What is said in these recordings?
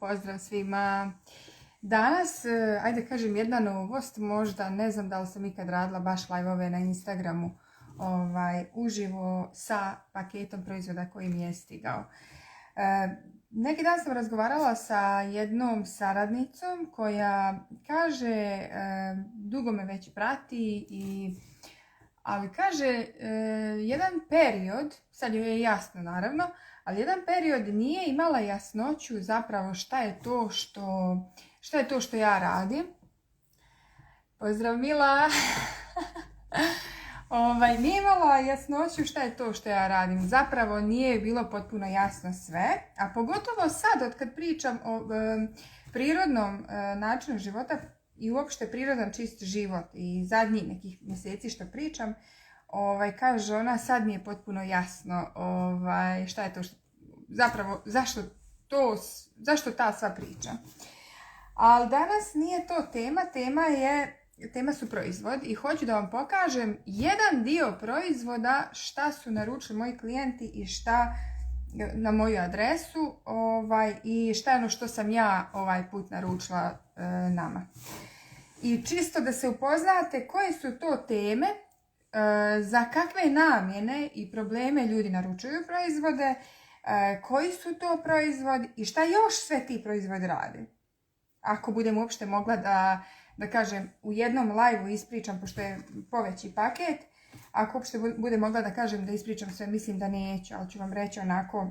pozdrav svima. Danas, ajde kažem jedna novost, možda ne znam da li sam ikad radila baš live-ove na Instagramu uživo sa paketom proizvoda koji mi je stigao. Neki dan sam razgovarala sa jednom saradnicom koja kaže, dugo me već prati, ali kaže jedan period, sad joj je jasno naravno, ali jedan period nije imala jasnoću zapravo šta je to što ja radim. Pozdrav Mila! Nije imala jasnoću šta je to što ja radim. Zapravo nije bilo potpuno jasno sve, a pogotovo sad od kad pričam o prirodnom načinu života i uopšte prirodan čist život i zadnjih nekih mjeseci što pričam, kaže ona, sad mi je potpuno jasno šta je to što, zapravo zašto ta sva priča. Ali danas nije to tema, tema su proizvod i hoću da vam pokažem jedan dio proizvoda šta su naručili moji klijenti i šta na moju adresu i šta je ono što sam ja ovaj put naručila nama. I čisto da se upoznate koje su to teme, za kakve namjene i probleme ljudi naručuju proizvode, koji su to proizvodi i šta još sve ti proizvodi radi. Ako budem uopšte mogla da kažem u jednom live-u ispričam, pošto je poveći paket, ako uopšte budem mogla da kažem da ispričam sve, mislim da neću, ali ću vam reći onako,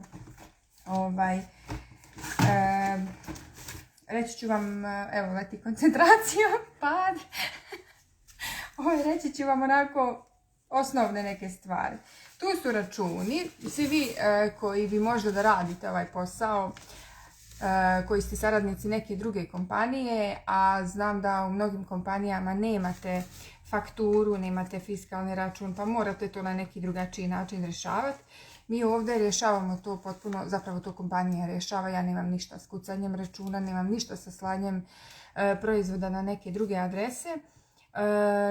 reći ću vam, evo leti koncentracija, pad, reći ću vam onako osnovne neke stvari. Tu su računi, svi vi koji bi možda da radite ovaj posao, koji ste saradnici neke druge kompanije, a znam da u mnogim kompanijama nemate fakturu, nemate fiskalni račun, pa morate to na neki drugačiji način rješavati. Mi ovdje rješavamo to potpuno, zapravo to kompanija rješava, ja nemam ništa s kucanjem računa, nemam ništa sa slanjem proizvoda na neke druge adrese.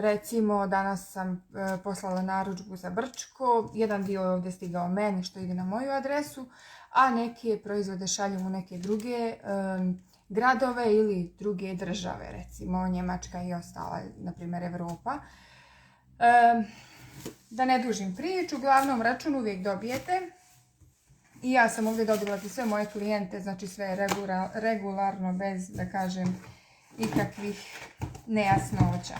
Recimo, danas sam poslala narudžbu za Brčko, jedan dio je ovdje stigao meni što ide na moju adresu, a neke proizvode šaljem u neke druge gradove ili druge države, recimo Njemačka i ostala, na primjer Evropa. Da ne dužim priču, uglavnom račun uvijek dobijete. I ja sam ovdje dobila sve moje klijente, znači sve regularno, bez, da kažem, ikakvih nejasnoća.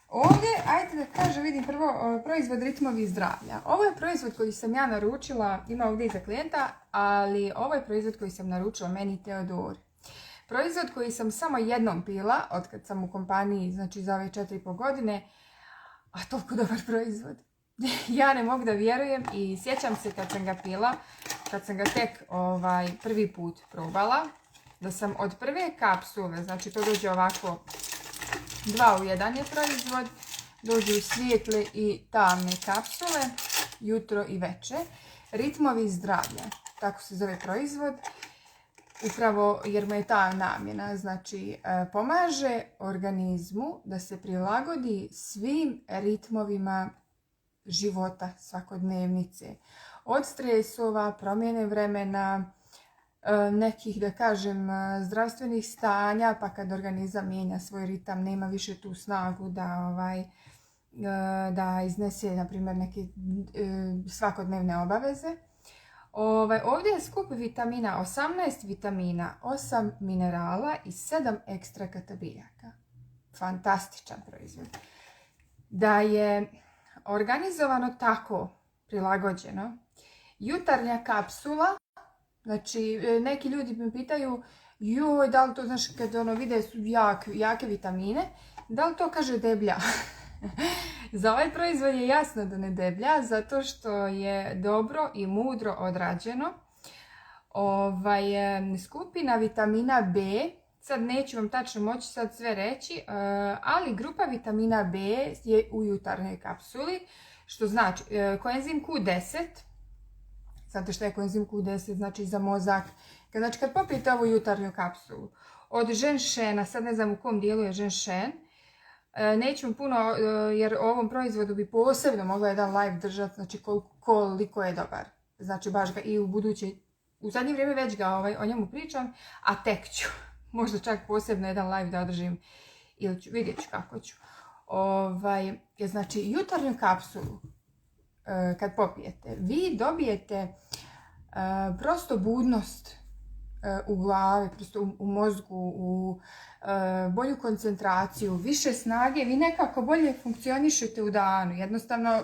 Ovdje, ajde da kažem, vidim prvo proizvod Ritmovi zdravlja. Ovo je proizvod koji sam ja naručila, ima ovdje i za klijenta, ali ovo je proizvod koji sam naručila meni i Teodori. Proizvod koji sam samo jednom pila, od kad sam u kompaniji, znači za ove 4,5 godine, a toliko dobar proizvod. Ja ne mogu da vjerujem i sjećam se kad sam ga pila, kad sam ga tek prvi put probala, da sam od prve kapsule, znači to dođe ovako, 2 u 1 je proizvod, dođu svijetle i tamne kapsule, jutro i večer. Ritmovi zdravlja, tako se zove proizvod, upravo jer mu je ta namjena, znači pomaže organizmu da se prilagodi svim ritmovima života, svakodnevnice. Od stresova, promjene vremena, nekih, da kažem, zdravstvenih stanja, pa kad organizam mijenja svoj ritam, nema više tu snagu da iznese, na primjer, neke svakodnevne obaveze. Ovdje je skup vitamina, 18 vitamina, 8 minerala i 7 ekstrakata biljaka. Fantastičan proizvod. Da je organizovano tako, prilagođeno, jutarnja kapsula, znači neki ljudi me pitaju, joj, da li to, znaš, kad vide su jake vitamine, da li to kaže deblja? Za ovaj proizvod je jasno da ne deblja, zato što je dobro i mudro odrađeno. Skupina vitamina B, sad neću vam tačno moći sad sve reći, ali grupa vitamina B je u jutarnjoj kapsuli, što znači koenzim Q10, znate što je koenzim Q10, znači za mozak. Znači kad popijete ovu jutarnju kapsulu od ženšena, sad ne znam u kom dijelu je ženšen, neću puno, jer o ovom proizvodu bi posebno mogla jedan live držati, znači koliko je dobar. Znači baš ga i u buduće u zadnje vrijeme već ga o njemu pričam, a tek ću. Možda čak posebno jedan live da održim ili ću, vidjet ću kako ću. Znači, jutarnju kapsulu kad popijete, vi dobijete prosto budnost u glavi, prosto u mozgu, u bolju koncentraciju, više snage, vi nekako bolje funkcionišete u danu. Jednostavno,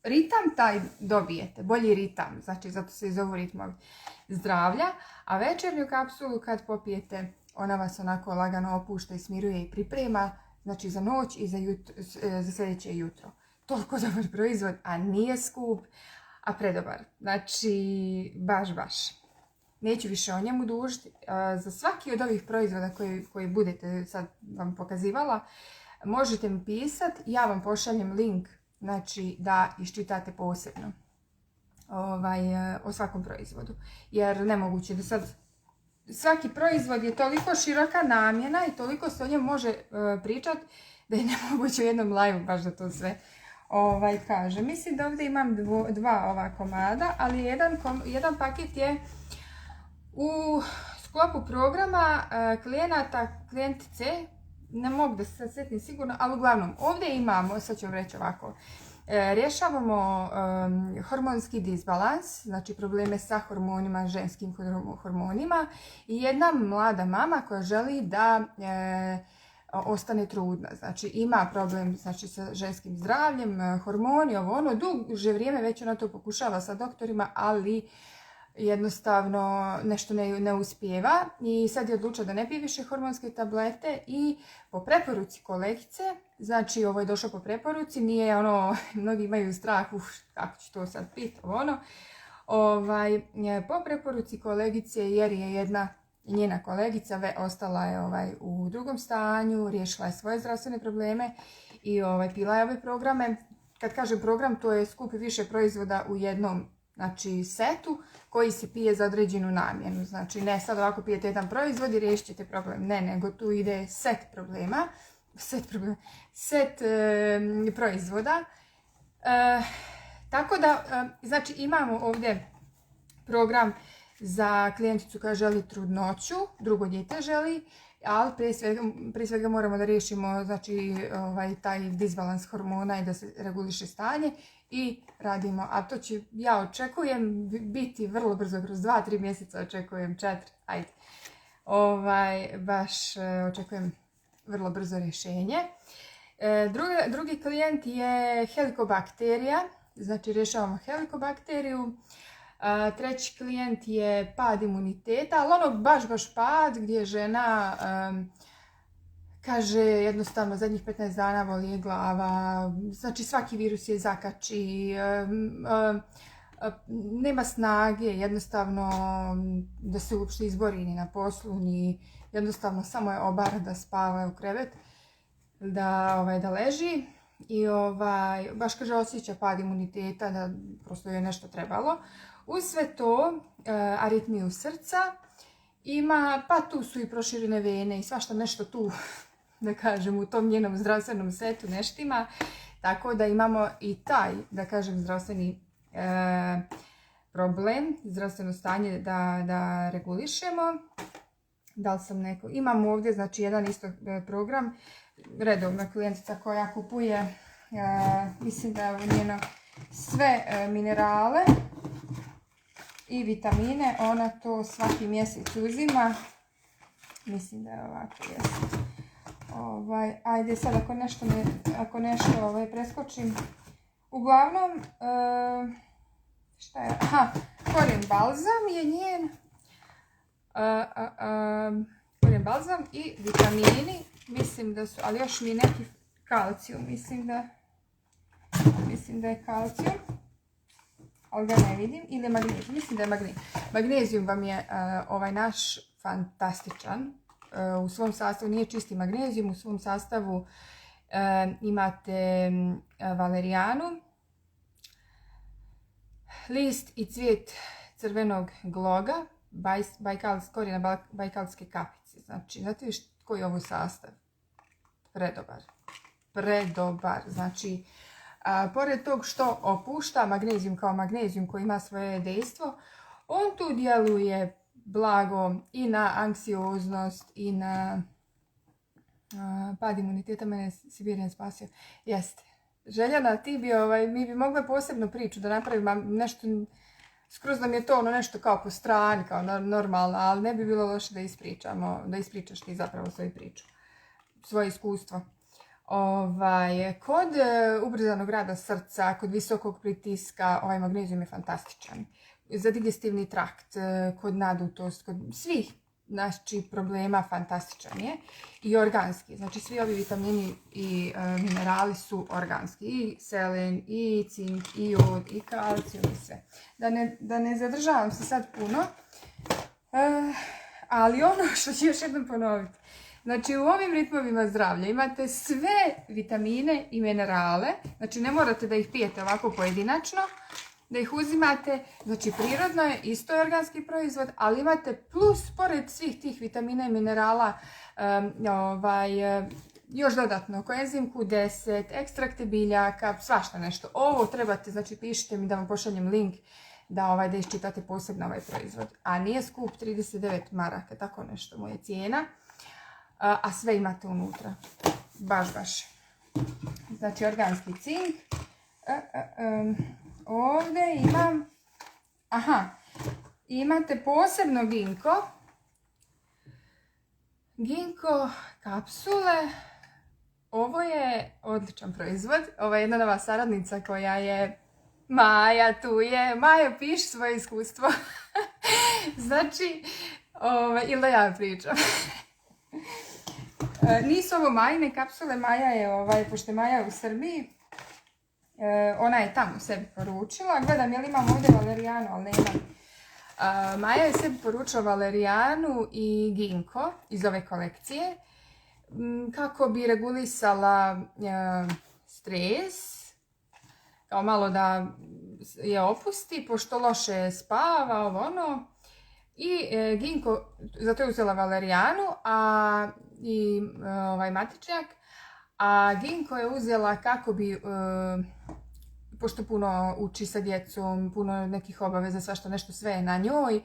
ritam taj dobijete, bolji ritam, znači zato se i zovu ritmovi zdravlja, a večernju kapsulu kad popijete, ona vas onako lagano opušta i smiruje i priprema, znači za noć i za sljedeće jutro. Toliko dobar proizvod, a nije skup, a predobar. Znači, baš. Neću više o njemu dužiti. Za svaki od ovih proizvoda koji budete sad vam pokazivala, možete mi pisati, ja vam pošaljem link, znači da iščitate posebno o svakom proizvodu. Jer nemoguće da sad svaki proizvod je toliko široka namjena i toliko se o njemu može pričati da je nemoguće u jednom live baš da to sve kaže. Mislim da ovdje imam dva ova komada, ali jedan paket je u sklopu programa klijentice, ne mogu da se sjetim sigurno, ali uglavnom ovdje imamo, sad ću vam reći ovako, rješavamo hormonski disbalans, znači probleme sa hormonima, ženskim hormonima i jedna mlada mama koja želi da ostane trudna. Znači ima problem sa ženskim zdravljem, hormoni, duže vrijeme već ona to pokušava sa doktorima, ali jednostavno nešto ne uspijeva i sad je odlučila da ne pije više hormonske tablete i po preporuci kolegice, znači ovo je došlo po preporuci, nije mnogi imaju strah, kako ću to sad piti, po preporuci kolegice, jer je jedna njena kolegica ostala je u drugom stanju, riješila je svoje zdravstvene probleme i pila je ove programe. Kad kažem program, to je skup više proizvoda u jednom, znači, setu koji se pije za određenu namjenu. Znači, ne sad ovako pijete jedan proizvod i riješit ćete problem. Ne, nego tu ide set proizvoda. Tako da, znači, imamo ovdje program za klijenticu koja želi trudnoću, drugo dijete želi, ali prije svega moramo da riješimo, znači, taj disbalans hormona i da se reguliše stanje i radimo. A to će, ja očekujem biti vrlo brzo, kroz 2-3 mjeseca očekujem, 4, ajde. Baš očekujem vrlo brzo rješenje. Drugi klijent je helikobakterija, znači rješavamo helikobakteriju. Treći klijent je pad imuniteta, ali baš pad gdje žena kaže jednostavno zadnjih 15 dana boli je glava, znači svaki virus je zakači, nema snage jednostavno da se uopšte izbori ni na poslu, ni jednostavno samo je obara da spava u krevet, da leži i baš kaže osjeća pad imuniteta, da prosto je nešto trebalo. Uz sve to, aritmiju srca ima, pa tu su i proširene vene i svašta nešto tu, da kažem, u tom njenom zdravstvenom setu neštima. Tako da imamo i taj, da kažem, zdravstveni problem, zdravstveno stanje da regulišemo. Da li sam neko... Imamo ovdje, znači, jedan isto program, redovna klijentica koja kupuje, mislim da je u njeno sve minerale i vitamine, ona to svaki mjesec uzima. Mislim da je ovako, jest. Ajde sad ako nešto preskočim. Uglavnom, šta je? Korijen balzam je njen. Korijen balzam i vitamini. Mislim da su, ali još mi je neki kalcijum. Mislim da je kalcijum. Ali ga ne vidim. Ili magnezijum. Mislim da je magnezijum. Magnezijum vam je ovaj naš fantastičan. U svom sastavu nije čisti magnezijum. U svom sastavu imate valerijanu, list i cvijet crvenog gloga, korijena bajkalske kapice. Znači, znate li koji je ovo sastav? Predobar. Znači, pored tog što opušta magnezijum kao magnezijum koji ima svoje dejstvo, On tu djeluje blago i na anksioznost i na pad imuniteta. Mene je Sibirijan spasio. Jeste. Željana, ti bi, mi bi mogli posebnu priču da napravimo nešto, skroz nam je to ono nešto kao po strani, kao normalno, ali ne bi bilo loše da ispričamo, da ispričaš ti zapravo svoju priču, svoje iskustvo. Kod ubrzanog rada srca, kod visokog pritiska, ovaj magnezijum je fantastičan. Za digestivni trakt, kod nadutost, kod svih problema fantastičan je. I organski, znači svi ovi vitamini i minerali su organski. I selen, i cink, i jod, i kalcijum i sve. Da ne zadržavam se sad puno, ali ono što ću još jednom ponoviti. Znači u ovim ritmovima zdravlja imate sve vitamine i minerale, znači ne morate da ih pijete ovako pojedinačno, da ih uzimate, znači prirodno je, isto je organski proizvod, ali imate plus, pored svih tih vitamina i minerala, još dodatno koenzim Q10, ekstrakte biljaka, svašta nešto. Ovo trebate, znači pišite mi da vam pošaljem link da iščitate posebno ovaj proizvod. A nije skup, 39 maraka, tako nešto mu je cijena. A sve imate unutra. Baš. Znači organski cink. Ovdje imam... Imate posebno ginko. Ginko kapsule. Ovo je odličan proizvod. Ovo je jedna nova saradnica koja je... Maja tu je. Maja, piši svoje iskustvo. Znači, ili da ja pričam. Nisu ovo Majine kapsule, Maja je, pošto je Maja u Srbiji, ona je tamo sebi poručila. Gledam, jel imam ovdje valerijanu, ali nemam. Maja je sebi poručila valerijanu i ginko iz ove kolekcije, kako bi regulisala stres, kao malo da je opusti, pošto loše spava, ono. I ginko, zato je uzela valerijanu, i matičnjak, a ginko je uzela kako bi, pošto puno uči sa djecom, puno nekih obaveza, svašta nešto, sve je na njoj,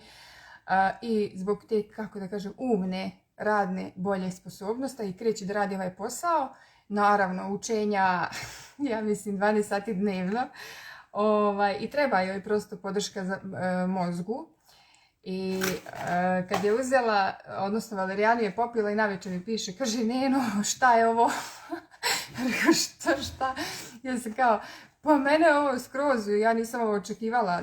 i zbog te, kako da kažem, umne, radne, bolje sposobnosti i kreće da radi ovaj posao, naravno učenja, ja mislim 12 sati dnevno, i treba joj prosto podrška za mozgu. I kad je uzela, odnosno valerijanu je popila i navečer mi piše, kaže, Neno, šta je ovo? Rekao, šta? Ja sam kao, pa mene ovo skroz, ja nisam ovo očekivala,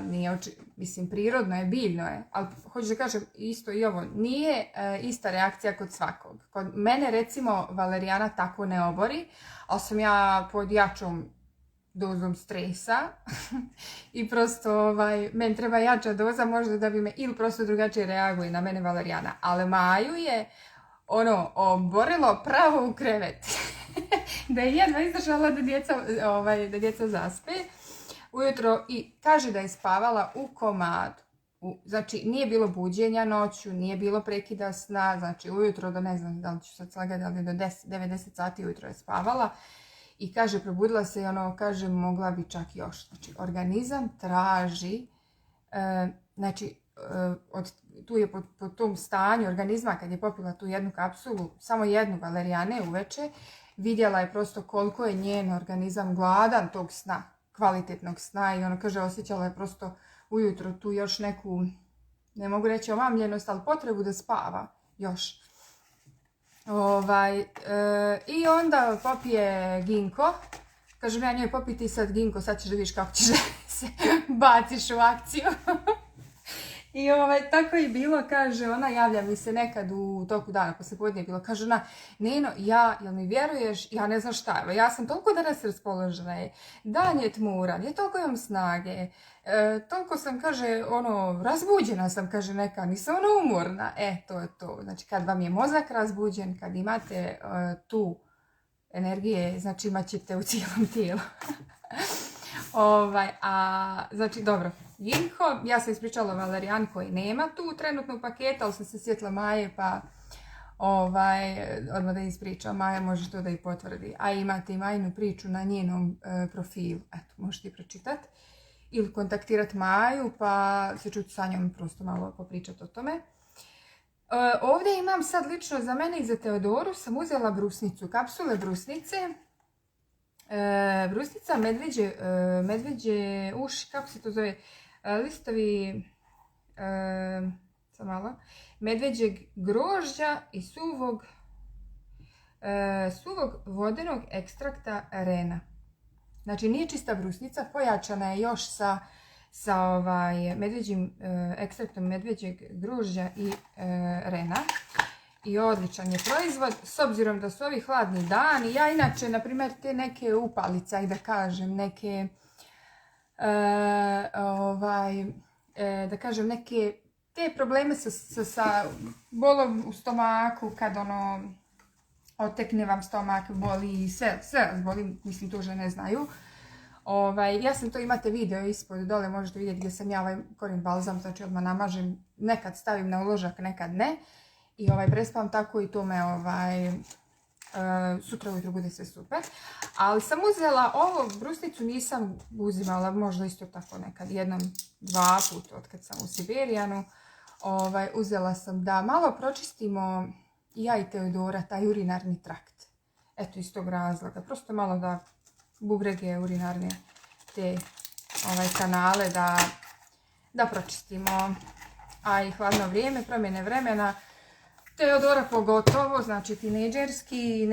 mislim, prirodno je, biljno je, ali hoću da kažem isto i ovo, nije ista reakcija kod svakog. Kod mene, recimo, valerijana tako ne obori, ali sam ja pod jačom dozom stresa i prosto meni treba jača doza možda da bi me, ili prosto drugačije reaguje na mene valerijana, ali Maju je oborilo pravo u krevet. Da je jedva izdržala da djeca zaspe ujutro i kaže da je spavala u komadu. Znači nije bilo buđenja noću, nije bilo prekida sna, znači ujutro do, ne znam da li ću sad slagati, ali do 9-10 sati ujutro je spavala. I kaže, probudila se i kaže, mogla bi čak još. Znači, organizam traži, tu je po tom stanju organizma, kad je popila tu jednu kapsulu, samo jednu valerijane uveče, vidjela je prosto koliko je njen organizam gladan tog sna, kvalitetnog sna i kaže, osjećala je prosto ujutro tu još neku, ne mogu reći omamljenost, ali potrebu da spava još. I onda popije ginko. Kažem ja njoj, popij ti sad ginko, sad ćeš da vidiš kako ćeš se baciš u akciju. I tako je bilo, kaže, ona javlja mi se nekad u toku dana, poslijepodne je bilo, kaže ona, Neno, jel mi vjeruješ, ja ne znam šta, evo, ja sam toliko danas raspoložena, dan je tmuran, ja toliko imam snage, toliko sam, kaže, razbuđena sam, kaže, neka, nisam umorna, to je to, znači kad vam je mozak razbuđen, kad imate tu energije, znači imat ćete u cijelom tijelu. Znači, dobro, ginko, ja sam ispričala valerijan koji nema tu trenutno paketa, ali sam se sjetila Maje, pa odmah da ispričam, Maja može to da i potvrdi. A imate i Majinu priču na njenom profilu, eto, možete i pročitati. ili kontaktirati Maju pa se čuti sa njom prosto malo popričati o tome. Ovdje imam sad lično za mene i za Teodoru sam uzela brusnicu, kapsule brusnice. Brusnica, medveđe uši, kako se to zove, listovi, sad malo, medveđeg grožđa i suvog vodenog ekstrakta rena. Znači nije čista brusnica, pojačana je još sa medveđim ekstraktom medveđeg grožđa i rena. I odličan je proizvod, s obzirom da su ovi hladni dani. Ja inače, na primjer, te neke upalice, da kažem, neke, da kažem, neke te probleme sa bolom u stomaku, kad ono, otekne vam stomak, boli, sve vas boli, mislim to žene znaju. Ja sam to, imate video ispod dole, možete vidjeti gdje sam ja ovaj korijen balzam, znači odmah namažem, nekad stavim na uložak, nekad ne. I prespavam tako i to me sutra ujutro bude sve super. Ali sam uzela ovu brusnicu, nisam uzimala, možda isto tako nekad, jednom, dva puta od kad sam u Siberijanu. Uzela sam da malo pročistimo ja i Teodora taj urinarni trakt. Eto, iz tog razloga. Prosto malo da bubrege urinarne, te kanale da pročistimo. A i hladno vrijeme, promjene vremena. Teodora pogotovo, znači tinejdžerski,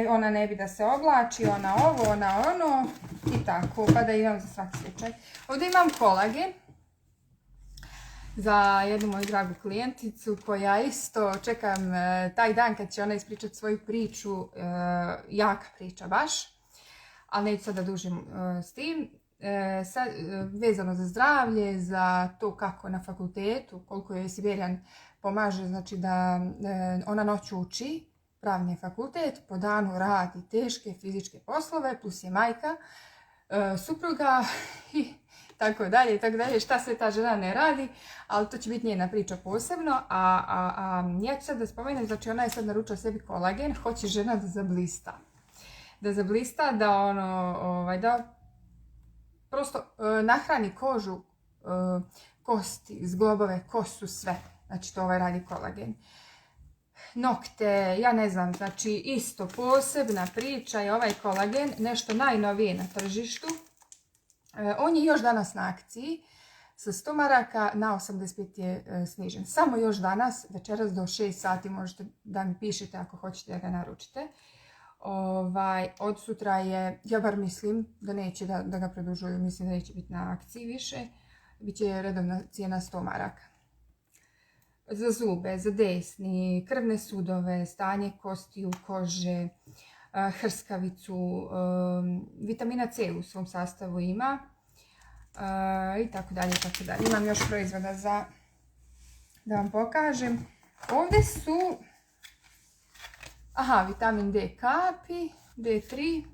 ona ne bi da se oblači, ona ovo, ona ono i tako, pa da imam za svaki slučaj. Ovdje imam kolagen za jednu moju dragu klijenticu koja isto čekam taj dan kad će ona ispričati svoju priču, jaka priča baš, ali neću sad da dužim s tim. Vezano za zdravlje, za to kako na fakultetu, koliko je Siberijan pomaže, znači da ona noću uči, pravni je fakultet, po danu radi teške fizičke poslove, plus je majka, supruga i tako dalje, šta sve ta žena ne radi, ali to će biti njena priča posebno. A ja ću sad da spomenem, znači ona je sad naručila sebi kolagen, hoće žena da zablista. Da zablista, da prosto nahrani kožu, kosti, zglobove, kosu, sve. Znači to radi kolagen. Nokte, ja ne znam, znači isto posebna priča je ovaj kolagen, nešto najnovije na tržištu. On je još danas na akciji, sa 100 maraka na 85 je snižen. Samo još danas, večeras do 6 sati možete da mi pišete ako hoćete da ga naručite. Od sutra je, ja bar mislim da neće da ga produžuju, mislim da neće biti na akciji više. Biće redovna cijena 100 maraka. Za zube, za desni, krvne sudove, stanje kostiju, kože, hrskavicu, vitamina C u svom sastavu ima i tako dalje, tako dalje. Imam još proizvoda da vam pokažem. Ovdje su vitamin D kapi, D3,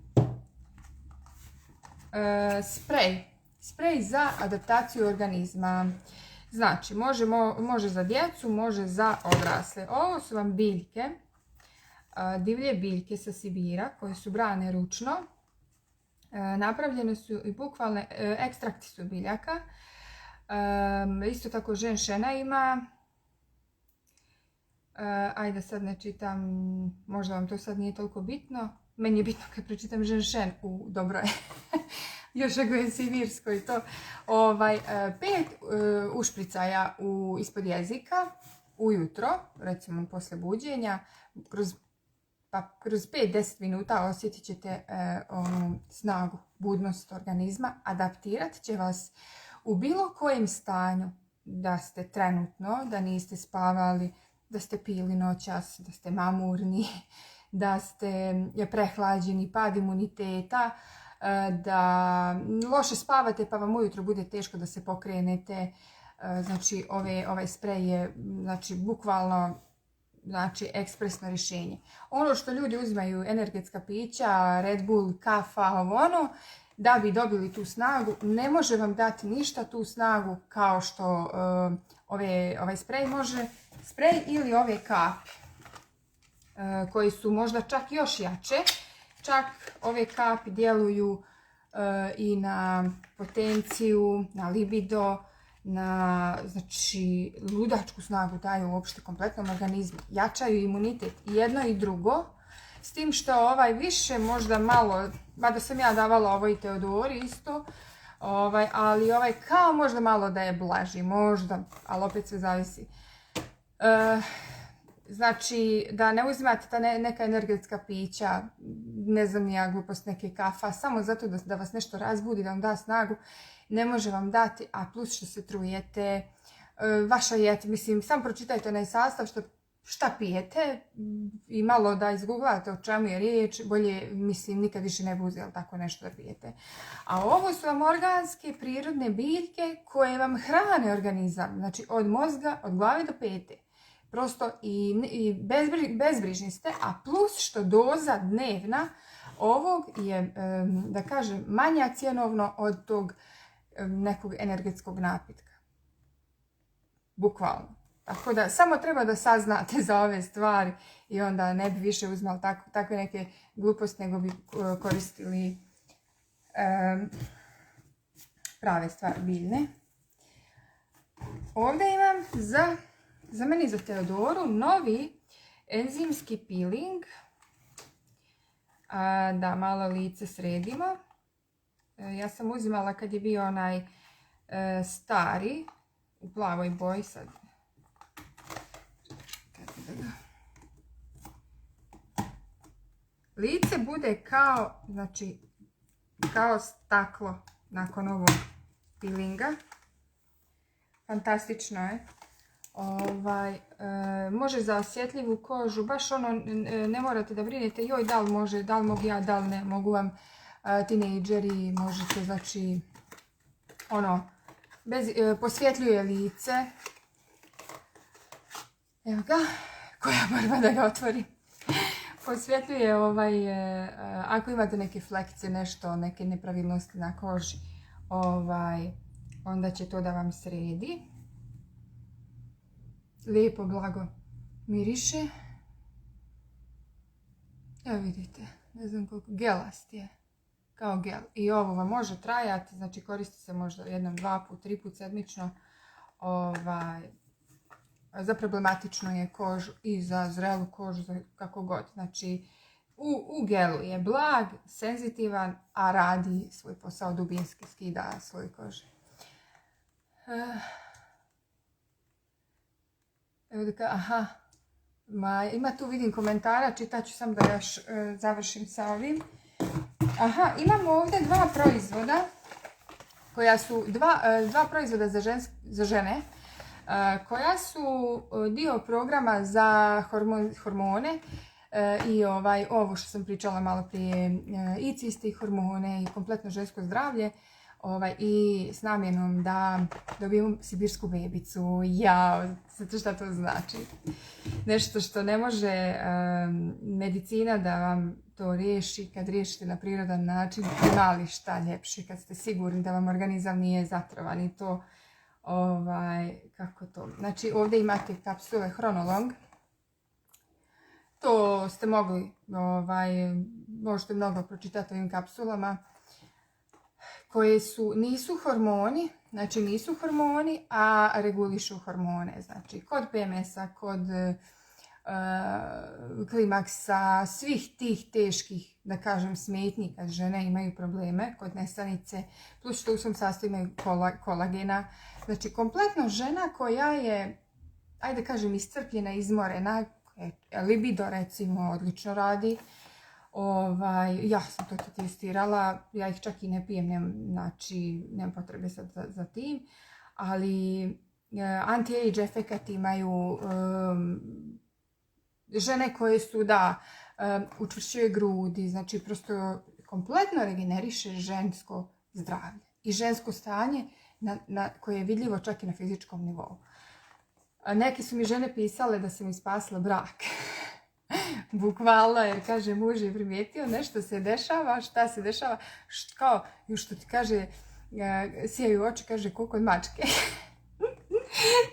sprej za adaptaciju organizma. Znači, može za djecu, može za odrasle. Ovo su vam biljke, divlje biljke sa Sibira koje su brane ručno. Napravljene su i bukvalne, ekstrakti su biljaka. Isto tako ženšena ima. Ajde sad ne čitam, možda vam to sad nije toliko bitno. Meni je bitno kad pročitam ženšen, dobro je. Još ako je sibirsko i to. 5 ušpricaja ispod jezika ujutro, recimo posle buđenja, kroz 5-10 minuta osjetit ćete snagu, budnost organizma, adaptirat će vas u bilo kojem stanju da ste trenutno, da niste spavali, da ste pili noćas, da ste mamurni, da ste prehlađeni, pad imuniteta, da loše spavate pa vam ujutro bude teško da se pokrenete. Znači ovaj sprej je bukvalno ekspresno rješenje. Ono što ljudi uzimaju, energetska pića, Red Bull, kafa, da bi dobili tu snagu, ne može vam dati ništa tu snagu kao što ovaj sprej može. Sprej ili ove kape koji su možda čak još jače. Čak ove kapi djeluju i na potenciju, na libido, na znači, ludačku snagu daju uopšte kompletnom organizmu. Jačaju imunitet i jedno i drugo. S tim što više možda malo, mada sam ja davala ovo i Teodori isto, ali kao možda malo da je blaži, možda, ali opet sve zavisi. Znači, da ne uzimate ta neka energetska pića, ne znam ja, glupost neke kafa, samo zato da vas nešto razbudi, da vam da snagu, ne može vam dati, a plus što se trujete, vaša jeta, mislim, samo pročitajte onaj sastav šta pijete i malo da izgooglate o čemu je riječ, bolje, mislim, nikad više ne bi uzeli tako nešto da pijete. A ovo su vam organske, prirodne biljke koje vam hrane organizam, znači od mozga, od glave do pete. Prosto i bezbrižni ste, a plus što doza dnevna ovog je, da kažem, manja cjenovno od tog nekog energetskog napitka. Bukvalno. Tako da samo treba da saznate za ove stvari i onda ne bi više uzmali takve neke gluposti, nego bi koristili prave stvari, biljne. Ovdje imam za meni, za Teodoru, novi enzimski peeling. Da malo lice sredimo. Ja sam uzimala kad je bio onaj stari u plavoj boji sad. Lice bude kao, znači, kao staklo nakon ovog peelinga. Fantastično je. Može za osjetljivu kožu, baš ono, ne morate da brinete, joj, da li može, da li mogu ja, da li ne, mogu vam tinejdžeri, možete, znači, ono, posvjetljuje lice. Evo ga, koja borba da ga otvori. Posvjetljuje ako imate neke flekcije, nešto, neke nepravilnosti na koži, onda će to da vam sredi. Lijepo, blago miriše. Evo vidite, ne znam koliko, gelast je, kao gel. I ovo vam može trajati, znači koristi se možda jednom, 2 put, 3 put sedmično. Za problematičnu je kožu i za zrelu kožu, za kako god. Znači, u gelu je blag, senzitivan, a radi svoj posao dubinski, skida sloj kože. Evo da aha, ima tu, vidim, komentara, čitat ću sam da još završim sa ovim. Aha, imamo ovdje 2 proizvoda, koja su, dva proizvoda za žene, koja su dio programa za hormone i ovo što sam pričala malo prije, i cisti hormone i kompletno žensko zdravlje, i s namjenom da dobijemo sibirsku bebicu. Jao, znate šta to znači? Nešto što ne može medicina da vam to riješi, kad riješite na prirodan način, ima li šta ljepše, kad ste sigurni da vam organizam nije zatrovan i to, kako to? Znači, ovdje imate kapsule Hronolong. To ste mogli, možete mnogo pročitati o ovim kapsulama, koje nisu hormoni, znači nisu hormoni, a regulišu hormone. Znači, kod PMS-a, kod klimaksa, svih tih teških, da kažem, smetnji kad žene imaju probleme, kod nesanice, plus što u svom sastavu imaju kolagena. Znači, kompletno žena koja je, ajde kažem, iscrpljena, izmorena, libido recimo odlično radi. Ja sam to testirala, ja ih čak i ne pijem, znači nemam potrebe sad za tim, ali anti-age efekat imaju žene koje su, učvršćuje grudi, znači prosto kompletno regeneriše žensko zdravlje i žensko stanje koje je vidljivo čak i na fizičkom nivou. Neke su mi žene pisale da sam mi spasila brak. Bukvalno, jer kaže, muž je primijetio, nešto se dešava, šta se dešava, kao, još što ti kaže, sijaju oči, kaže, ko kod mačke.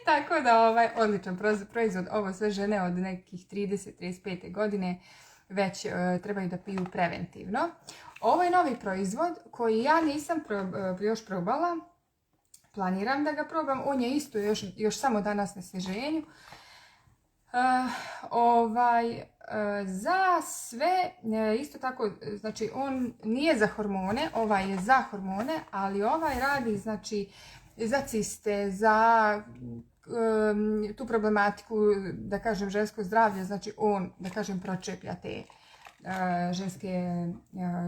Tako da, odličan proizvod, ovo sve žene od nekih 30-35 godine već trebaju da piju preventivno. Ovo je novi proizvod koji ja nisam još probala. Planiram da ga probam. On je isto još samo danas na sniženju. Za sve, isto tako, znači on nije za hormone, ovaj je za hormone, ali ovaj radi znači za ciste, za tu problematiku, da kažem, žensko zdravlje, znači on, da kažem, pročeplja te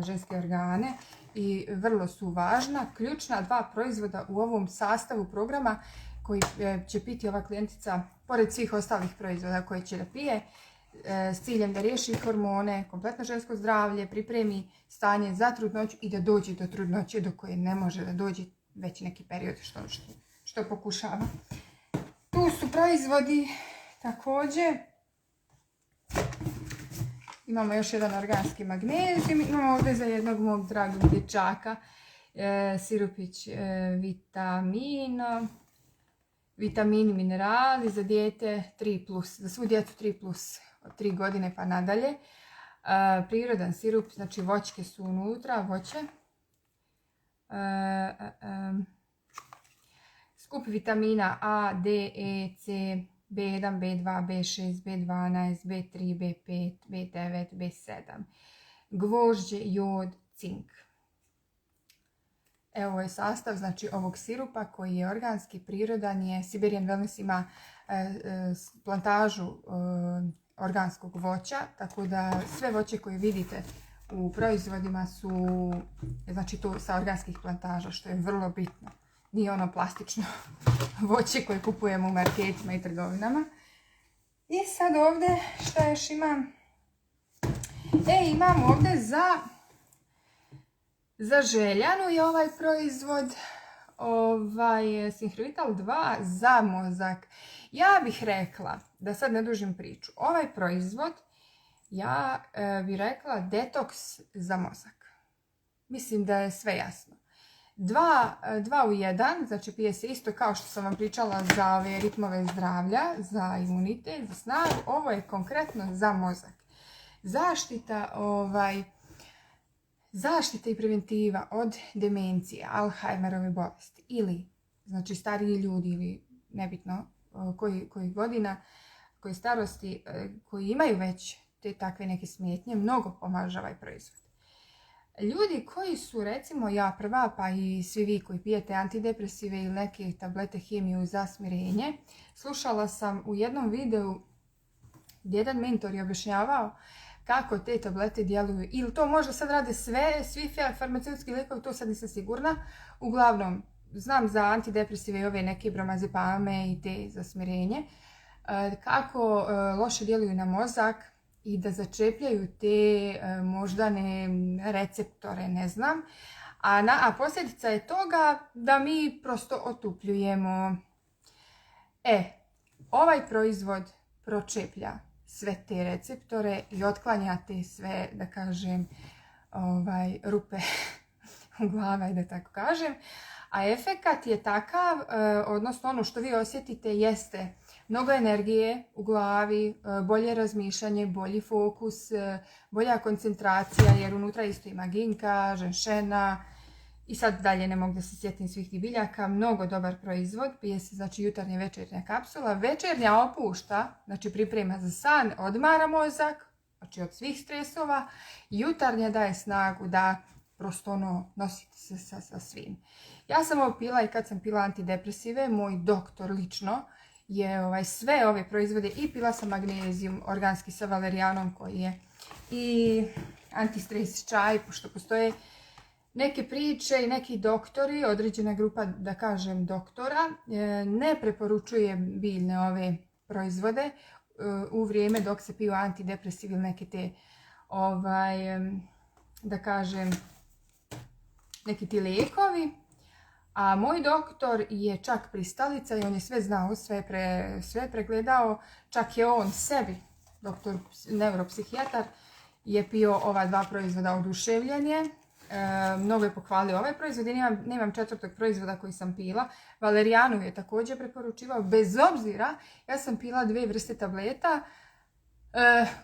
ženske organe i vrlo su važna. Ključna 2 proizvoda u ovom sastavu programa koji će piti ova klijentica, pored svih ostalih proizvoda koje će da pije, s ciljem da riješi hormone, kompletno žensko zdravlje, pripremi stanje za trudnoću i da dođe do trudnoće do koje ne može da dođe već neki period što pokušava. Tu su proizvodi također. Imamo još jedan organski magnezijum. Imamo ovdje za jednog mog dragog dječaka sirupić vitamini, minerali za dijete 3+, za svu djecu 3+, od 3 godine pa nadalje. Prirodan sirup, znači voćke su unutra, voće. Skup vitamina A, D, E, C, B1, B2, B6, B12, B3, B5, B9, B7. Gvožđe, jod, cink. Evo je sastav znači ovog sirupa koji je organski, prirodan je. Siberian Wellness ima plantažu organskog voća, tako da sve voće koje vidite u proizvodima su znači to sa organskih plantaža, što je vrlo bitno. Nije ono plastično voće koje kupujemo u marketima i trgovinama. I sad ovdje šta još imam? Imam ovdje za željanu je ovaj proizvod, Synhrovital 2 za mozak. Ja bih rekla, da sad ne dužim priču, ovaj proizvod, ja bih rekla detoks za mozak. Mislim da je sve jasno. 2 u 1, znači pije se isto kao što sam vam pričala za ove ritmove zdravlja, za imunitet, za snagu. Ovo je konkretno za mozak. Zaštita i preventiva od demencije, Alzheimerove bolesti ili znači stariji ljudi ili nebitno koji godina, koji starosti, koji imaju već te takve neke smetnje, mnogo pomaže ovaj proizvod. Ljudi koji su, recimo ja prva, pa i svi vi koji pijete antidepresive ili neke tablete hemiju za smirenje, slušala sam u jednom videu gdje jedan mentor je objašnjavao kako te tablete djeluju. Ili to možda sad rade svi farmaceutski lijekovi, to sad nisam sigurna. Uglavnom, znam za antidepresive i ove neke bromazepame i te za smirenje. Kako loše djeluju na mozak i da začepljaju te moždane receptore, ne znam. A posljedica je toga da mi prosto otupljujemo. Ovaj proizvod pročeplja sve te receptore i otklanja te sve, da kažem, rupe u glavi, da tako kažem. A efekat je takav, odnosno ono što vi osjetite jeste mnogo energije u glavi, bolje razmišljanje, bolji fokus, bolja koncentracija, jer unutra isto ima ginka, ženšena i sad dalje ne mogu da se sjetim svih tih biljaka. Mnogo dobar proizvod, pije se znači jutarnja i večernja kapsula. Večernja opušta, znači priprema za san, odmara mozak, znači od svih stresova. Jutarnja daje snagu da prosto nosite se sa svim. Ja sam ovo pila i kad sam pila antidepresive, moj doktor lično je sve ove proizvode i pila sam magnezijum organski sa valerijanom koji je i antistres čaj, pošto postoje neke priče i neki doktori, određena grupa, da kažem, doktora, ne preporučuje biljne ove proizvode u vrijeme dok se piju antidepresivi ili neke te, da kažem, neki ti lijekovi. A moj doktor je čak pristalica i on je sve znao, sve pregledao. Čak je on sebi, doktor neuropsihijatar, je pio ova 2 proizvoda oduševljenje. Mnogo je pohvalio ovaj proizvod i nemam 4. proizvoda koji sam pila. Valerijanu je također preporučivao. Bez obzira, ja sam pila 2 vrste tableta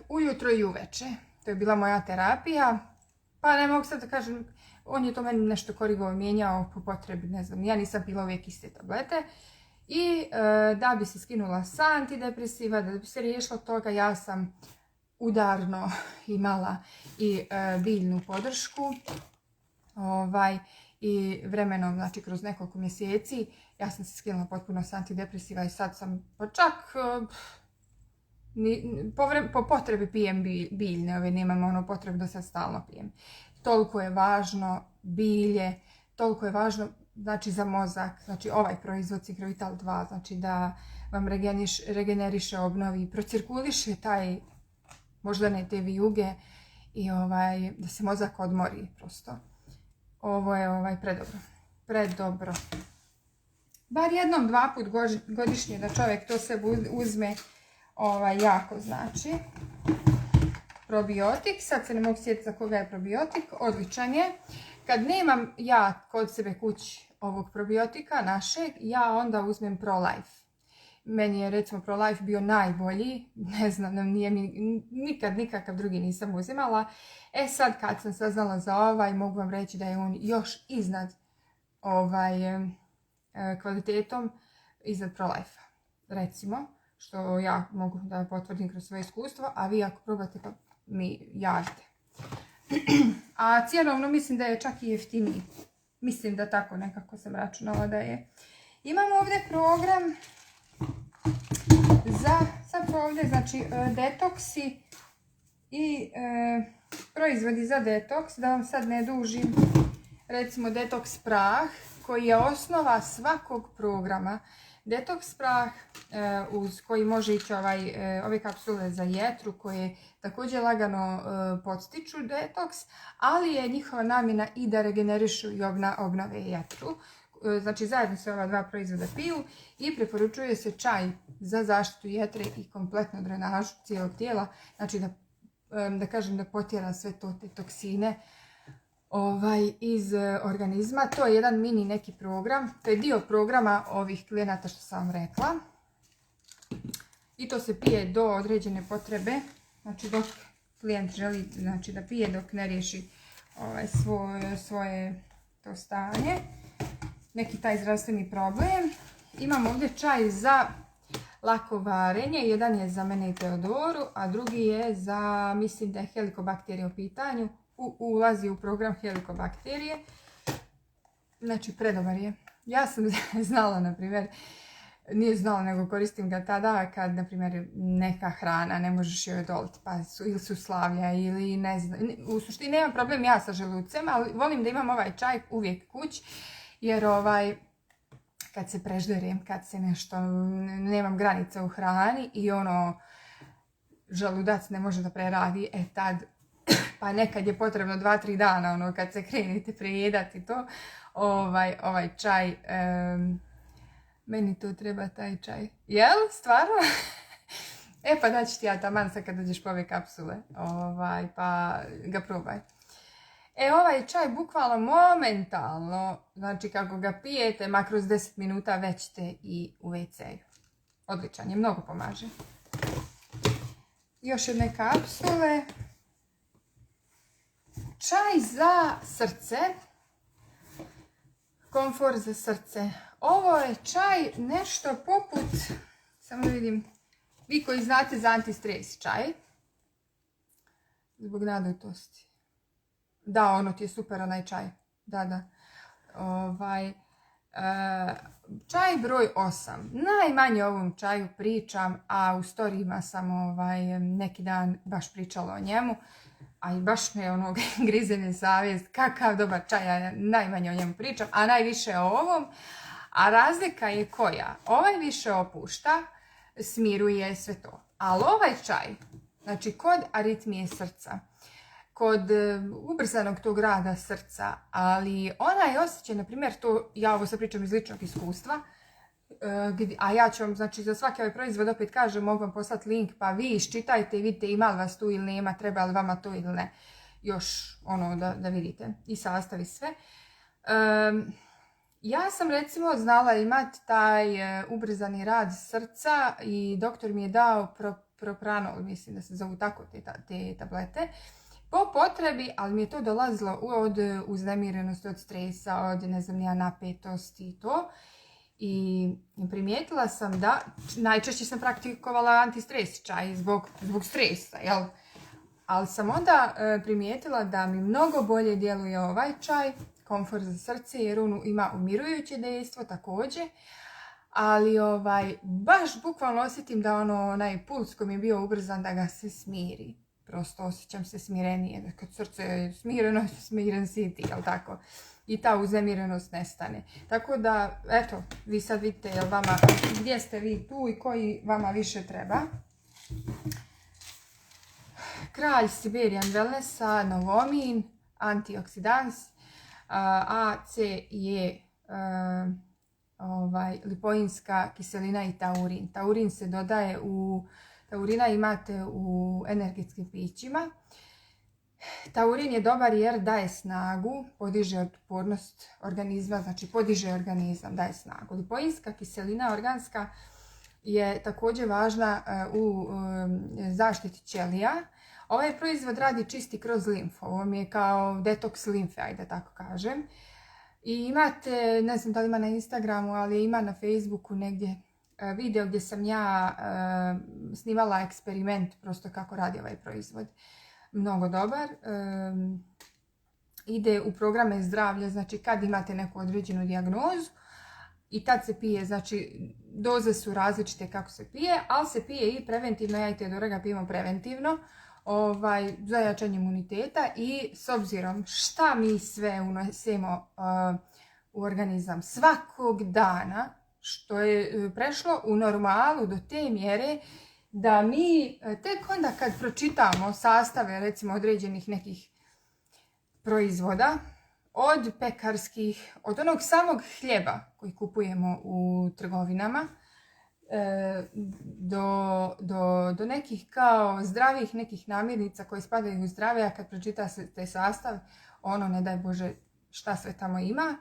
ujutro i uveče. To je bila moja terapija. Pa ne mogu sad da kažem, on je to meni nešto korigovao, mijenjao po potrebi, ne znam, ja nisam pila uvijek iste tablete. I da bi se skinula sa antidepresiva, da bi se riješila toga, ja sam udarno imala i biljnu podršku. I vremenom, znači kroz nekoliko mjeseci, ja sam se skinula potpuno sa antidepresiva i sad sam pa čak po potrebi pijem biljne, nemam ono potrebu da sad stalno pijem. Toliko je važno bilje, toliko je važno znači za mozak, znači ovaj proizvod Cigrovital 2, znači da vam regeneriše, obnovi, procirkuliše taj moždane te vijuge i da se mozak odmori prosto. Ovo je predobro. Bar jednom, 2 put godišnje da čovjek to sve uzme, jako znači. Probiotik, sad se ne mogu sjetiti za koga je probiotik, odličan je. Kad nemam ja kod sebe kući ovog probiotika našeg, ja onda uzmem ProLife. Meni je recimo ProLife bio najbolji, ne znam, nikad nikakav drugi nisam uzimala. Sad kad sam saznala za mogu vam reći da je on još iznad kvalitetom iznad ProLife. Recimo, što ja mogu da potvrdim kroz svoje iskustvo, a vi ako probate pa mi javite. A cijenovno mislim da je čak i jeftiniji. Mislim da tako nekako sam računala da je. Imamo ovdje program sad ovdje, znači detoksi i proizvodi za detoks, da vam sad ne dužim. Recimo detoks prah koji je osnova svakog programa. Detoks prah uz koji može ići ove kapsule za jetru koje također lagano podstiču detoks, ali je njihova namjena i da regenerišu i obnove jetru. Znači zajedno se ova 2 proizvoda piju i preporučuje se čaj za zaštitu jetre i kompletnu drenažu cijelog tijela. Znači da kažem da potjera sve te toksine iz organizma. To je jedan mini neki program. To je dio programa ovih klijenata što sam vam rekla. I to se pije do određene potrebe. Znači dok klijent želi da pije dok ne riješi svoje to stanje. Neki taj zdravstveni problem. Imam ovdje čaj za lako varenje. Jedan je za mene i Teodoru, a drugi je za, mislim da je helikobakterija u pitanju. Ulazi u program helikobakterije. Znači, predobar je. Ja sam znala, na primjer, nije znala nego koristim ga tada kad, na primjer, neka hrana ne možeš joj odoliti, pa ili su slavlja ili ne znam. U suštini nemam problem ja sa želucem, ali volim da imam ovaj čaj uvijek kući, jer kad se prežderem, kad se nešto, nemam granica u hrani i želudac ne može da preradi, tad, pa nekad je potrebno 2-3 dana, kad se krenete prejedati to, ovaj čaj, meni to treba taj čaj. Jel? Stvarno? Pa daći ti ja taman sad kad dođeš po ove kapsule, pa ga probaj. Ovaj čaj bukvalno momentalno, znači kako ga pijete, ma kroz 10 minuta već ste i u WC-u. Odličan je, mnogo pomaže. Još jedne kapsule. Čaj za srce. Komfor za srce. Ovo je čaj nešto poput, samo da vidim, vi koji znate za antistres čaj. Zbog nadutosti. Da, ono ti je super onaj čaj. Da. Čaj broj 8. Najmanje o ovom čaju pričam, a u storijima sam neki dan baš pričala o njemu. A i baš me grizene savjest, kakav dobar čaj, ja najmanje o njemu pričam, a najviše o ovom. A razlika je koja? Ovaj više opušta, smiruje sve to. Ali ovaj čaj, znači kod aritmije srca, kod ubrzanog tog rada srca, ali onaj osjećaj, na primjer, to ja ovo sad pričam iz ličnog iskustva, a ja ću vam, znači, za svaki ovaj proizvod opet kažem, mogu vam poslati link, pa vi iščitajte i vidite ima li vas tu ili nema, treba li vama to ili ne. Još da vidite i sastavi sve. Ja sam recimo znala imati taj ubrzani rad srca i doktor mi je dao metoprolol, mislim da se zovu tako te tablete, po potrebi, ali mi je to dolazilo od uznemirenosti, od stresa, od ne znam ja, napetosti i to. I primijetila sam da najčešće sam praktikovala antistres čaj zbog stresa, jel? Ali sam onda primijetila da mi mnogo bolje djeluje ovaj čaj, komfort za srce, jer on ima umirujuće dejstvo također. Ali baš bukvalno osjetim da onaj puls koji mi je bio ubrzan, da ga se smiri. Prosto osjećam se smirenije. Kad srce je smireno, smiren si ti, jel tako? I ta uznemirenost nestane. Tako da, eto, vi sad vidite jel vama, gdje ste vi tu i koji vama više treba. Kralj Siberian Wellnessa, Novomin, antioksidans, A, C je lipoinska kiselina i taurin. Taurin se dodaje taurina imate u energetskim pićima. Taurin je dobar jer daje snagu, podiže otpornost organizma, znači podiže organizam, daje snagu. Lipoinska kiselina organska je također važna u zaštiti ćelija. Ovaj proizvod radi čisti kroz limfu. Ovo mi je kao detoks limfe, ajde tako kažem. I imate, ne znam da li ima na Instagramu, ali ima na Facebooku negdje video gdje sam ja snimala eksperiment prosto kako radi ovaj proizvod. Mnogo dobar. Ide u programe zdravlja, znači kad imate neku određenu dijagnozu i tad se pije, znači doze su različite kako se pije, ali se pije i preventivno, ja i Teodora pijemo preventivno, za jačanje imuniteta i s obzirom šta mi sve unosimo u organizam svakog dana, što je prešlo u normalu do te mjere da mi tek onda kad pročitamo sastave recimo određenih nekih proizvoda, od pekarskih, od onog samog hljeba koji kupujemo u trgovinama, do nekih kao zdravih nekih namirnica koje spadaju u zdrave, a kad pročita se taj sastav, ne daj Bože šta sve tamo ima.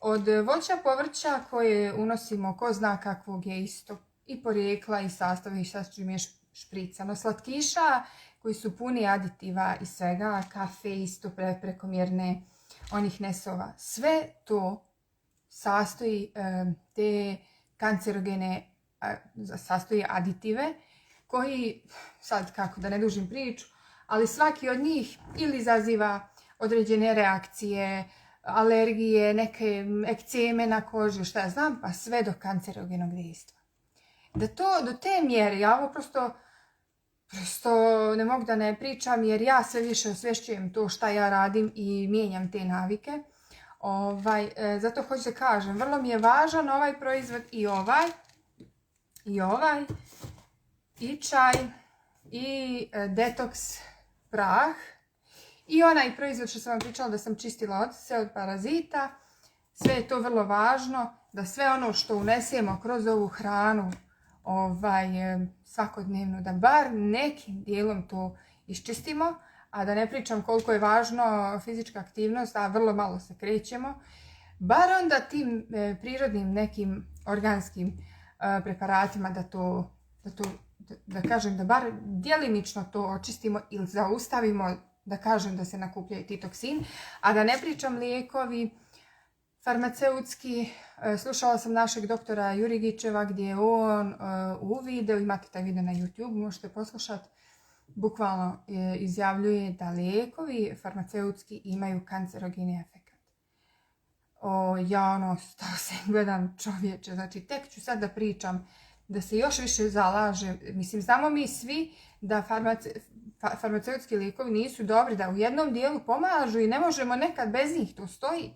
Od voća, povrća koje unosimo, ko zna kakvog je isto i porijekla i sastava i šta čim je špricano. Slatkiša koji su puni aditiva i svega, kafe isto prekomjerne onih nesova. Sve to sastoji te kancerogene, sastoji aditive koji, sad kako da ne dužim priču, ali svaki od njih ili izaziva određene reakcije, alergije, neke ekceme na koži, šta ja znam, pa sve do kancerogenog dejstva. Da to do te mjere, ja ovo prosto ne mogu da ne pričam jer ja sve više osvješćujem to šta ja radim i mijenjam te navike. Zato hoću da kažem, vrlo mi je važan ovaj proizvod i i čaj, i detoks prah, i onaj proizvod što sam vam pričala da sam čistila od parazita. Sve je to vrlo važno, da sve ono što unesemo kroz ovu hranu svakodnevno, da bar nekim dijelom to iščistimo, a da ne pričam koliko je važno fizička aktivnost, a vrlo malo se krećemo, bar onda tim prirodnim nekim organskim preparatima da kažem da bar djelimično to očistimo ili zaustavimo, da kažem da se nakupljaju ti toksin, a da ne pričam lijekovi, farmaceutski. Slušala sam našeg doktora Jurigićeva gdje je on u videu, imate taj video na YouTube, možete poslušati, bukvalno izjavljuje da lijekovi farmaceutski imaju kancerogeni efekt. Ja stao se gledam, čovječe, znači tek ću sad da pričam, da se još više zalažem. Mislim, znamo mi svi da farmaceutski lijekovi nisu dobri, da u jednom dijelu pomažu i ne možemo nekad bez njih, to stoji.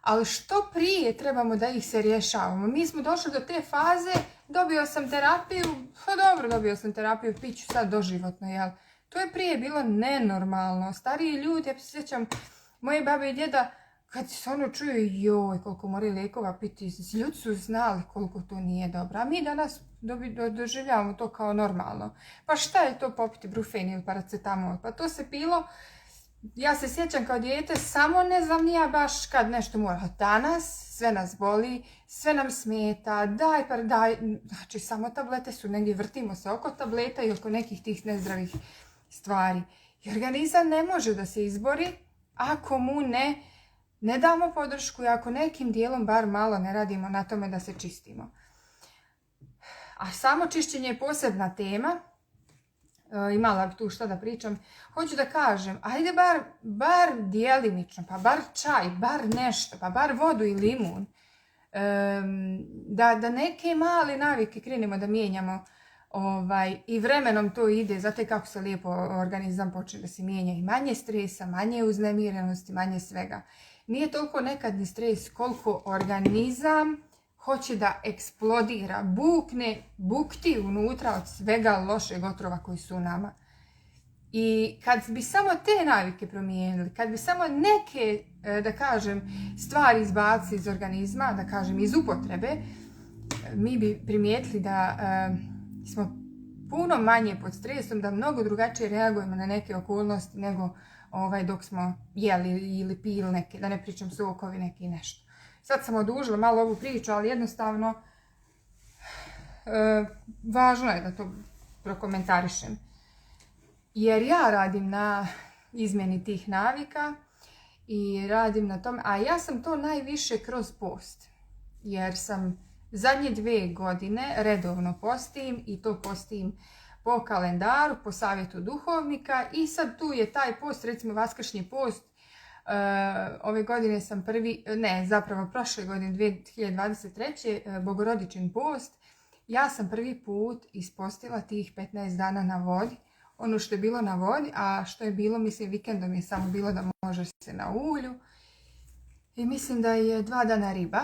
Ali što prije trebamo da ih se rješavamo. Mi smo došli do te faze, dobio sam terapiju, dobio sam terapiju, piću sad doživotno, jel? To je prije bilo nenormalno. Stariji ljudi, ja se sjećam, moje babe i djeda, kad se čuju, joj, koliko moraju lijekova piti, ljudi su znali koliko to nije dobro. A mi danas doživljavamo to kao normalno. Pa šta je to popiti brufeni ili paracetamol? Pa to se pilo Ja se sjećam kao dijete, samo ne znam ni ja baš kad nešto mora. Danas sve nas boli, sve nam smeta, daj, znači samo tablete su, negdje vrtimo se oko tableta i oko nekih tih nezdravih stvari. I organizam ne može da se izbori ako mu ne damo podršku i ako nekim dijelom bar malo ne radimo na tome da se čistimo. A samo čišćenje je posebna tema. Imala bi tu što da pričam. Hoću da kažem, ajde bar djelimično, pa bar čaj, bar nešto, pa bar vodu i limun. Da neke male navike krenemo da mijenjamo i vremenom to ide, zato je kako se lijepo organizam počne da se mijenja i manje stresa, manje uznemirenosti, manje svega. Nije toliko nekad ni stres koliko organizam hoće da eksplodira, bukti unutra od svega lošeg otrova koji su u nama. I kad bi samo te navike promijenili, kad bi samo neke, da kažem, stvari izbacili iz organizma, da kažem, iz upotrebe, mi bi primijetili da smo puno manje pod stresom, da mnogo drugačije reagujemo na neke okolnosti nego dok smo jeli ili pili neke, da ne pričam sokovi neki nešto. Sad sam odužila malo ovu priču, ali jednostavno važno je da to prokomentarišem. Jer ja radim na izmjeni tih navika i radim na tome, a ja sam to najviše kroz post. Jer sam zadnje 2 godine redovno postim i to postim po kalendaru, po savjetu duhovnika i sad tu je taj post, recimo vaskršnji post. Ove godine sam prošle godine 2023. Bogorodičin post. Ja sam prvi put ispostila tih 15 dana na vodi. Ono što je bilo na vodi, a što je bilo, mislim, vikendom je samo bilo da može se na ulju. I mislim da je 2 dana riba.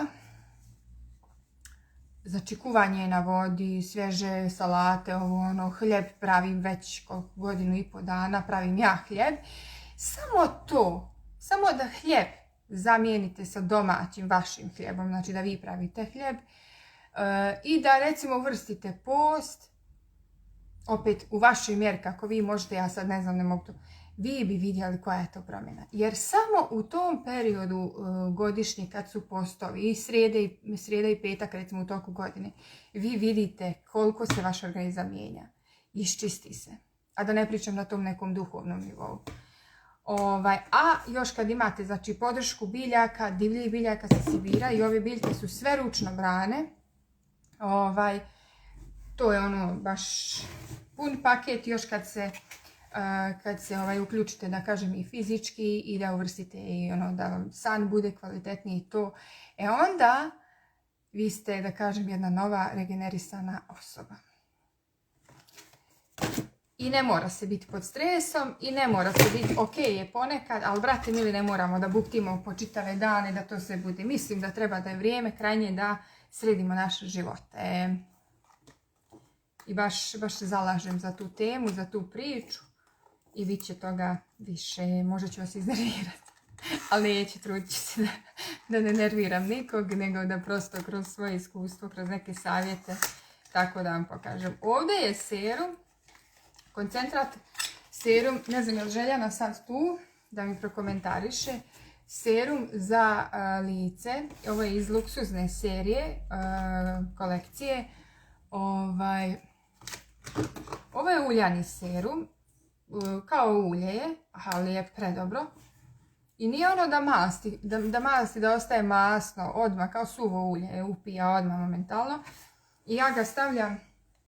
Znači kuvanje na vodi, svježe salate, hljeb pravim već koliko 1,5 dana, pravim ja hljeb. Samo da hljeb zamijenite sa domaćim vašim hljebom, znači da vi pravite hljeb i da recimo uvrstite post, opet u vašoj mjeri kako vi možete, ja sad ne znam, ne mogu to, vi bi vidjeli koja je to promjena. Jer samo u tom periodu godišnji kad su postovi i srijeda i petak recimo u toku godine, vi vidite koliko se vaš organizam mijenja, iščisti se. A da ne pričam na tom nekom duhovnom nivou. A još kad imate znači, podršku biljaka, divljih biljaka sa Sibira i ove biljke su sve ručno brane. To je baš pun paket još kad se uključite da kažem i fizički i da uvrstite i da vam san bude kvalitetniji i to. Onda vi ste da kažem jedna nova regenerisana osoba. I ne mora se biti pod stresom i ne mora se biti, ok je ponekad, ali brate mili ne moramo da buktimo po čitave dane da to sve bude. Mislim da treba da je vrijeme krajnje da sredimo naše živote. I baš se zalažem za tu temu, za tu priču i bit će toga više. Možda ću vas iznervirati, ali neću, trudit ću se da ne nerviram nikog, nego da prosto kroz svoje iskustvo, kroz neke savjete, tako da vam pokažem. Ovdje je serum. Koncentrat serum, ne znam je li Željana sad tu da mi prokomentariše, serum za lice, ovo je iz luksuzne serije, kolekcije, ovo je uljani serum, kao ulje je, ali je predobro i nije da masti da ostaje masno odmah, kao suvo ulje, upija odmah momentalno i ja ga stavljam